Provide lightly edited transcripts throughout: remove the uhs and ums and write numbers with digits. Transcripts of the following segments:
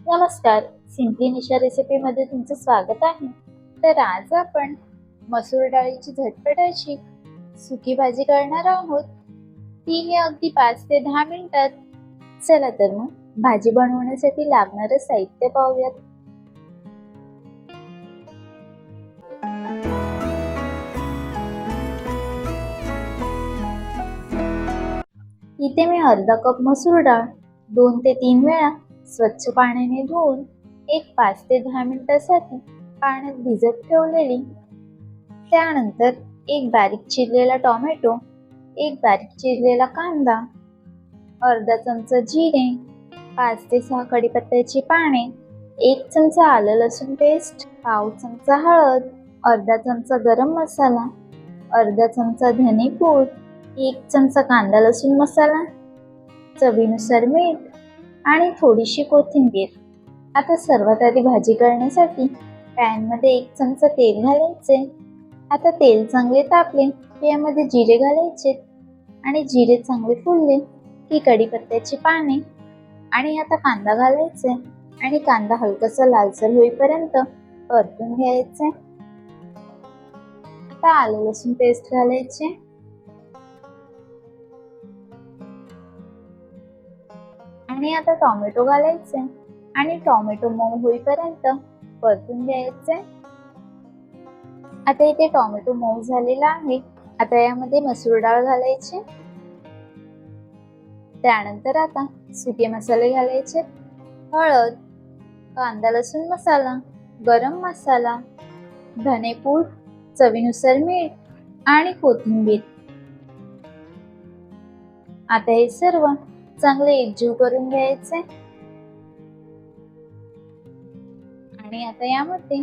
नमस्कार, सिंपली निशा रेसिपीमध्ये तुमचं स्वागत आहे. तर आज आपण मसूर डाळीची झटपट अशी सुकी भाजी करणार आहोत. ती ही अगदी 5 ते 10 मिनिटात. चला तर मग भाजी बनवण्यासाठी लागणारं साहित्य पाहूयात. इथे मी अर्धा कप मसूर डाळ 2 ते 3 वेळा स्वच्छ पाण्याने धुवून 5 ते 10 मिनिटांसाठी पाण्यात भिजत ठेवलेली. त्यानंतर एक बारीक चिरलेला टोमॅटो, एक बारीक चिरलेला कांदा, अर्धा चमचा जिरे, 5 ते 6 कढीपत्त्याची पाने, 1 चमचा आलं लसूण पेस्ट, पाव चमचा हळद, अर्धा चमचा गरम मसाला, अर्धा चमचा धने पूड, 1 चमचा कांदा लसूण मसाला, चवीनुसार मीठ आणि थोडीशी कोथिंबीर. आता सर्वात आधी भाजी करण्यासाठी पॅन मध्ये 1 चमचा तेल घालायचे. आता तेल चांगले तापले की यामध्ये जिरे घालायचे आणि जिरे चांगले फुलले की कढीपत्त्याची पाने आणि आता कांदा घालायचे आणि कांदा हलकासा लालसर होईपर्यंत परतून घ्यायचे. आता आलं लसूण पेस्ट घालायचे आणि आता टोमॅटो घालायचे आणि टोमॅटो मऊ होईपर्यंत परतून घ्यायचे. आता इथे टोमॅटो मऊ झालेला आहे. आता यामध्ये मसूर डाळ घालायची. त्यानंतर आता सुके मसाले घालायचे. हळद, कांदा लसूण मसाला, गरम मसाला, धनेपूड, चवीनुसार मीठ आणि कोथिंबीर. आता हे सर्व चांगले एकजीव करून घ्यायचे आणि आता यामध्ये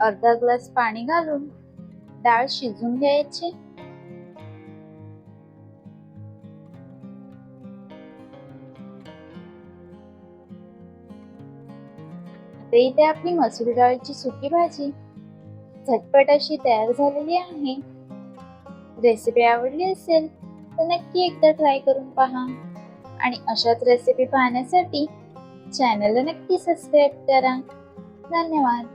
अर्धा ग्लास पाणी घालून डाळ शिजून घ्यायची. आता इथे आपली मसूर डाळीची सुकी भाजी झटपट अशी तयार झालेली आहे. रेसिपी आवडली असेल तर नक्की एकदा ट्राय करून पहा आणि अशाच रेसिपी पाहण्यासाठी चॅनलला नक्की सबस्क्राईब करा. धन्यवाद.